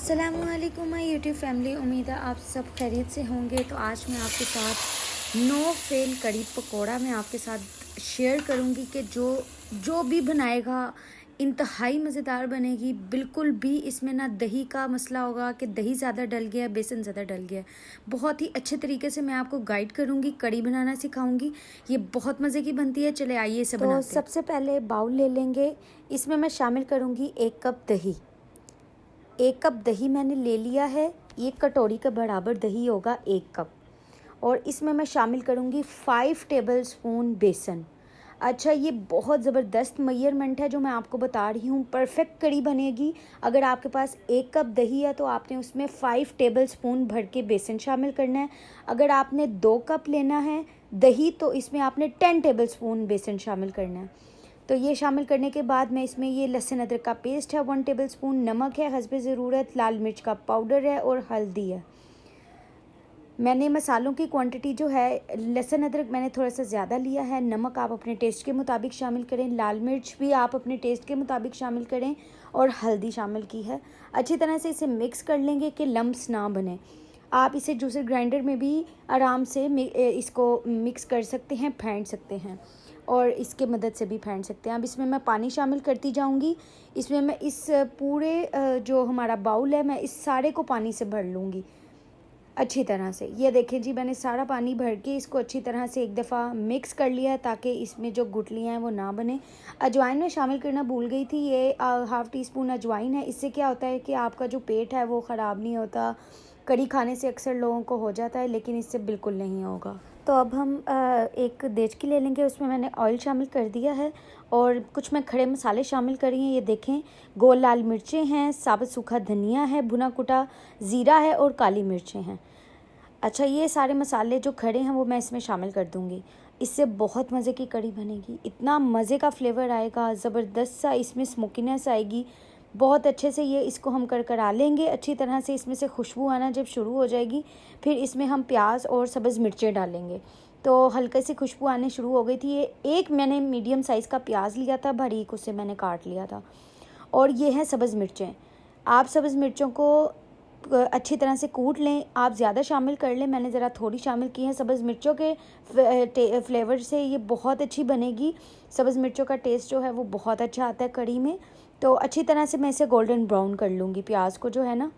अस्सलामुअलैकुम my YouTube family. उम्मीद है आप सब खैरियत से होंगे। तो आज मैं आपके साथ नो फेल कड़ी पकोड़ा मैं आपके साथ शेयर करूंगी कि जो भी बनाएगा इंतहाई मज़ेदार बनेगी। बिल्कुल भी इसमें ना दही का मसला होगा कि दही ज़्यादा डल गया, बेसन ज़्यादा डल गया। बहुत ही अच्छे तरीके से मैं आपको गाइड करूंगी, कड़ी बनाना सिखाऊंगी। ये बहुत मज़े की बनती है। चले आइए इसे बनाते हैं। तो सबसे पहले बाउल ले लेंगे। इसमें मैं शामिल करूँगी 1 कप दही। 1 कप दही मैंने ले लिया है। 1 कटोरी के बराबर दही होगा 1 कप। और इसमें मैं शामिल करूँगी 5 टेबल स्पून बेसन। अच्छा, ये बहुत ज़बरदस्त मेजरमेंट है जो मैं आपको बता रही हूँ। परफेक्ट कड़ी बनेगी। अगर आपके पास 1 कप दही है तो आपने उसमें 5 टेबल स्पून भर के बेसन शामिल करना है। अगर आपने 2 कप लेना है दही तो इसमें आपने 10 टेबल स्पून बेसन शामिल करना है। तो ये शामिल करने के बाद मैं इसमें ये लहसुन अदरक का पेस्ट है 1 टेबल स्पून, नमक है हस्बे ज़रूरत, लाल मिर्च का पाउडर है और हल्दी है। मैंने मसालों की क्वांटिटी जो है, लहसुन अदरक मैंने थोड़ा सा ज़्यादा लिया है, नमक आप अपने टेस्ट के मुताबिक शामिल करें, लाल मिर्च भी आप अपने टेस्ट के मुताबिक शामिल करें और हल्दी शामिल की है। अच्छी तरह से इसे मिक्स कर लेंगे कि लम्प्स ना बने। आप इसे जूसर ग्राइंडर में भी आराम से इसको मिक्स कर सकते हैं, फेंट सकते हैं और इसके मदद से भी फेंट सकते हैं। अब इसमें मैं पानी शामिल करती जाऊंगी। इसमें मैं इस पूरे जो हमारा बाउल है मैं इस सारे को पानी से भर लूँगी अच्छी तरह से। ये देखें जी, मैंने सारा पानी भर के इसको अच्छी तरह से एक दफ़ा मिक्स कर लिया ताकि इसमें जो गुठलियाँ हैं वो ना बने। अजवाइन में शामिल करना भूल गई थी। ये 1/2 टीस्पून अजवाइन है। इससे क्या होता है कि आपका जो पेट है वो ख़राब नहीं होता। कड़ी खाने से अक्सर लोगों को हो जाता है, लेकिन इससे बिल्कुल नहीं होगा। तो अब हम एक देचकी ले लेंगे। उसमें मैंने ऑयल शामिल कर दिया है और कुछ मैं खड़े मसाले शामिल कर रही हैं। ये देखें, गोल लाल मिर्चें हैं, साबुत सूखा धनिया है, भुना कुटा ज़ीरा है और काली मिर्चें हैं। अच्छा, ये सारे मसाले जो खड़े हैं वो मैं इसमें शामिल कर दूँगी। इससे बहुत मज़े की कड़ी बनेगी। इतना मज़े का फ्लेवर आएगा, ज़बरदस्त सा इसमें स्मोकीनेस आएगी। बहुत अच्छे से ये इसको हम करकरा लेंगे अच्छी तरह से। इसमें से खुशबू आना जब शुरू हो जाएगी फिर इसमें हम प्याज और सब्ज़ मिर्चें डालेंगे। तो हल्के से खुशबू आने शुरू हो गई थी। ये एक मैंने मीडियम साइज़ का प्याज लिया था, बारीक उसे मैंने काट लिया था। और ये हैं सब्ज़ मिर्चें। आप सब्ज़ मिर्चों को अच्छी तरह से कूट लें। आप ज़्यादा शामिल कर लें, मैंने ज़रा थोड़ी शामिल की हैं। सब्ज़ मिर्चों के फ्लेवर से ये बहुत अच्छी बनेगी। सब्ज़ मिर्चों का टेस्ट जो है वो बहुत अच्छा आता है कड़ी में। तो अच्छी तरह से मैं इसे गोल्डन ब्राउन कर लूँगी प्याज को, जो है ना।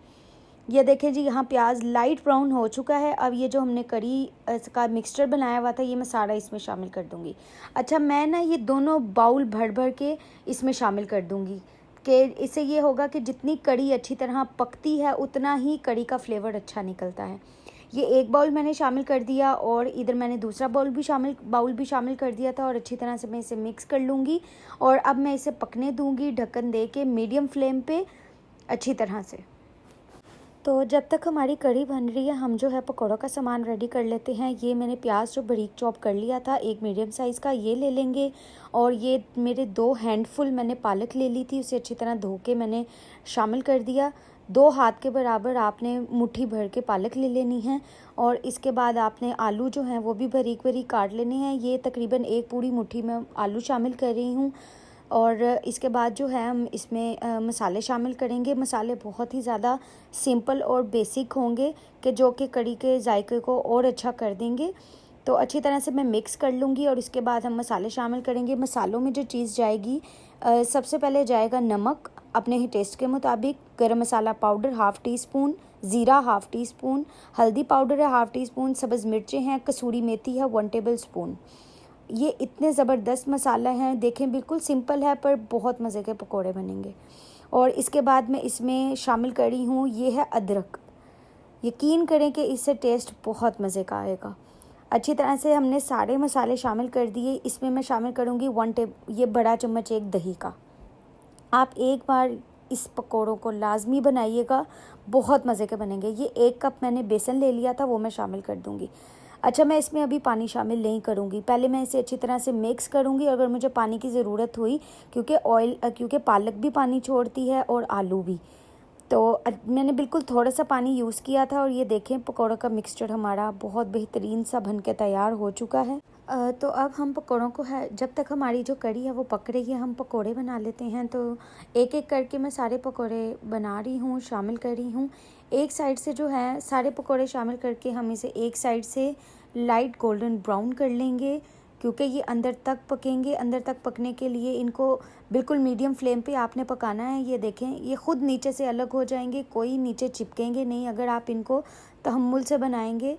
ये देखें जी, यहाँ प्याज लाइट ब्राउन हो चुका है। अब ये जो हमने कड़ी का मिक्सचर बनाया हुआ था ये मैं सारा इसमें शामिल कर दूँगी। अच्छा, मैं ना ये दोनों बाउल भर भर के इसमें शामिल कर दूँगी कि इससे ये होगा कि जितनी कड़ी अच्छी तरह पकती है उतना ही कड़ी का फ्लेवर अच्छा निकलता है। ये एक बाउल मैंने शामिल कर दिया और इधर मैंने दूसरा बाउल भी शामिल कर दिया था और अच्छी तरह से मैं इसे मिक्स कर लूँगी। और अब मैं इसे पकने दूँगी ढक्कन दे के मीडियम फ्लेम पे अच्छी तरह से। तो जब तक हमारी कड़ी बन रही है हम जो है पकौड़ों का सामान रेडी कर लेते हैं। ये मैंने प्याज जो बारीक चॉप कर लिया था एक मीडियम साइज़ का, ये ले लेंगे। और ये मेरे 2 हैंडफुल मैंने पालक ले ली थी, उसे अच्छी तरह धो के मैंने शामिल कर दिया। 2 हाथ के बराबर आपने मुट्ठी भर के पालक ले लेनी है। और इसके बाद आपने आलू जो हैं वो भी बारीक बारीक काट लेने हैं। ये तकरीबन 1 पूरी मुट्ठी में आलू शामिल कर रही हूँ। और इसके बाद जो है हम इसमें मसाले शामिल करेंगे। मसाले बहुत ही ज़्यादा सिंपल और बेसिक होंगे कि जो कि कड़ी के जायके को और अच्छा कर देंगे। तो अच्छी तरह से मैं मिक्स कर लूँगी और इसके बाद हम मसाले शामिल करेंगे। मसालों में जो चीज़ जाएगी, सबसे पहले जाएगा नमक अपने ही टेस्ट के मुताबिक, गरम मसाला पाउडर 1/2 टीस्पून, ज़ीरा 1/2 टीस्पून, हल्दी पाउडर है 1/2 टीस्पून, सब्ज़ मिर्चें हैं, कसूरी मेथी है 1 टेबल स्पून। ये इतने ज़बरदस्त मसाला हैं, देखें बिल्कुल सिंपल है पर बहुत मज़े के पकोड़े बनेंगे। और इसके बाद मैं इसमें शामिल करी हूँ ये है अदरक। यकीन करें कि इससे टेस्ट बहुत मज़े का आएगा। अच्छी तरह से हमने सारे मसाले शामिल कर दिए। इसमें मैं शामिल करूँगी ये बड़ा चम्मच एक दही का। आप एक बार इस पकोड़ों को लाजमी बनाइएगा, बहुत मज़े के बनेंगे। ये 1 कप मैंने बेसन ले लिया था वो मैं शामिल कर दूँगी। अच्छा, मैं इसमें अभी पानी शामिल नहीं करूँगी, पहले मैं इसे अच्छी तरह से मिक्स करूँगी अगर मुझे पानी की ज़रूरत हुई, क्योंकि पालक भी पानी छोड़ती है और आलू भी। तो मैंने बिल्कुल थोड़ा सा पानी यूज़ किया था। और ये देखें पकौड़ों का मिक्सचर हमारा बहुत बेहतरीन सा बन के तैयार हो चुका है। तो अब हम पकौड़ों को है, जब तक हमारी जो कड़ी है वो पक रही है, हम पकोड़े बना लेते हैं। तो एक एक करके मैं सारे पकोड़े बना रही हूँ, शामिल कर रही हूँ। एक साइड से जो है सारे पकोड़े शामिल करके हम इसे एक साइड से लाइट गोल्डन ब्राउन कर लेंगे, क्योंकि ये अंदर तक पकेंगे। अंदर तक पकने के लिए इनको बिल्कुल मीडियम फ्लेम पे आपने पकाना है। ये देखें, ये ख़ुद नीचे से अलग हो जाएंगे, कोई नीचे चिपकेंगे नहीं। अगर आप इनको तहम्मुल से बनाएंगे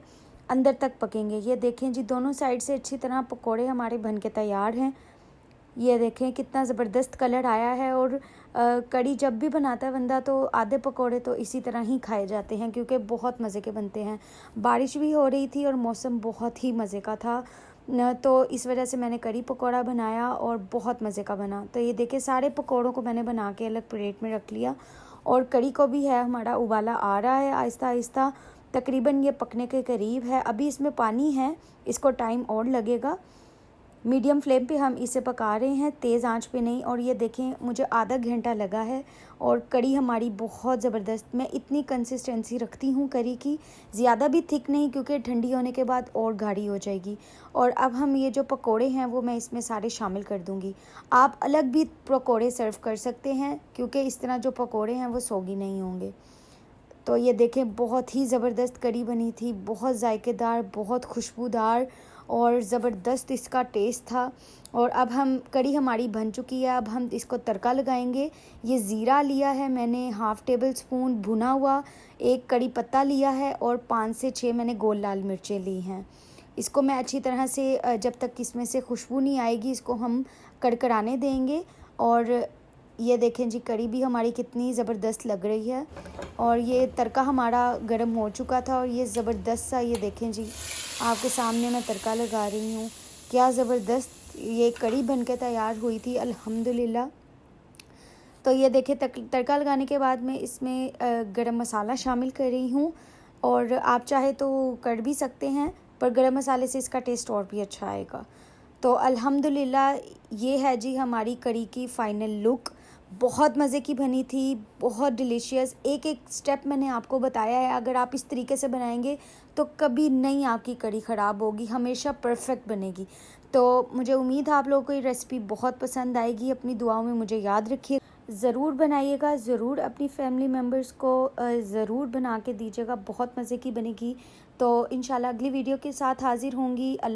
अंदर तक पकेंगे। ये देखें जी, दोनों साइड से अच्छी तरह पकोड़े हमारे बन के तैयार हैं। ये देखें कितना ज़बरदस्त कलर आया है। और कड़ी जब भी बनाता है बंदा तो आधे पकोड़े तो इसी तरह ही खाए जाते हैं, क्योंकि बहुत मज़े के बनते हैं। बारिश भी हो रही थी और मौसम बहुत ही मज़े का था तो इस वजह से मैंने कड़ी पकोड़ा बनाया और बहुत मज़े का बना। तो ये देखें, सारे पकोड़ों को मैंने बना के अलग प्लेट में रख लिया। और कड़ी को भी है हमारा उबाला आ रहा है आहिस्ता आहिस्ता, तकरीबन ये पकने के करीब है। अभी इसमें पानी है, इसको टाइम और लगेगा। मीडियम फ्लेम पे हम इसे पका रहे हैं, तेज़ आंच पे नहीं। और ये देखें, मुझे आधा घंटा लगा है और कड़ी हमारी बहुत ज़बरदस्त। मैं इतनी कंसिस्टेंसी रखती हूँ कड़ी की, ज़्यादा भी थिक नहीं, क्योंकि ठंडी होने के बाद और गाढ़ी हो जाएगी। और अब हम ये जो पकोड़े हैं वो मैं इसमें सारे शामिल कर दूँगी। आप अलग भी पकोड़े सर्व कर सकते हैं, क्योंकि इस तरह जो पकोड़े हैं वो सोगी नहीं होंगे। तो ये देखें, बहुत ही ज़बरदस्त कड़ी बनी थी, बहुत जायकेदार, बहुत खुशबूदार और ज़बरदस्त इसका टेस्ट था। और अब हम कड़ी हमारी बन चुकी है, अब हम इसको तड़का लगाएंगे। ये ज़ीरा लिया है मैंने, हाफ़ टेबल स्पून भुना हुआ, एक कड़ी पत्ता लिया है और 5 से 6 मैंने गोल लाल मिर्चें ली हैं। इसको मैं अच्छी तरह से जब तक इसमें से खुशबू नहीं आएगी इसको हम कड़कड़ाने देंगे। और ये देखें जी, कड़ी भी हमारी कितनी ज़बरदस्त लग रही है। और ये तड़का हमारा गर्म हो चुका था और ये ज़बरदस्त सा, ये देखें जी, आपके सामने मैं तड़का लगा रही हूँ। क्या ज़बरदस्त ये कड़ी बन के तैयार हुई थी अल्हम्दुलिल्लाह। तो ये देखें, तड़का लगाने के बाद मैं इसमें गरम मसाला शामिल कर रही हूँ। और आप चाहे तो कर भी सकते हैं, पर गरम मसाले से इसका टेस्ट और भी अच्छा आएगा। तो अल्हम्दुलिल्लाह ये है जी हमारी कड़ी की फ़ाइनल लुक। बहुत मज़े की बनी थी, बहुत डिलीशियस। एक एक स्टेप मैंने आपको बताया है, अगर आप इस तरीके से बनाएंगे तो कभी नहीं आपकी कड़ी ख़राब होगी, हमेशा परफेक्ट बनेगी। तो मुझे उम्मीद है आप लोगों को ये रेसिपी बहुत पसंद आएगी। अपनी दुआओं में मुझे याद रखिए, ज़रूर बनाइएगा, ज़रूर अपनी फैमिली मेम्बर्स को ज़रूर बना के दीजिएगा, बहुत मज़े की बनेगी। तो इंशाल्लाह अगली वीडियो के साथ हाज़िर होंगी।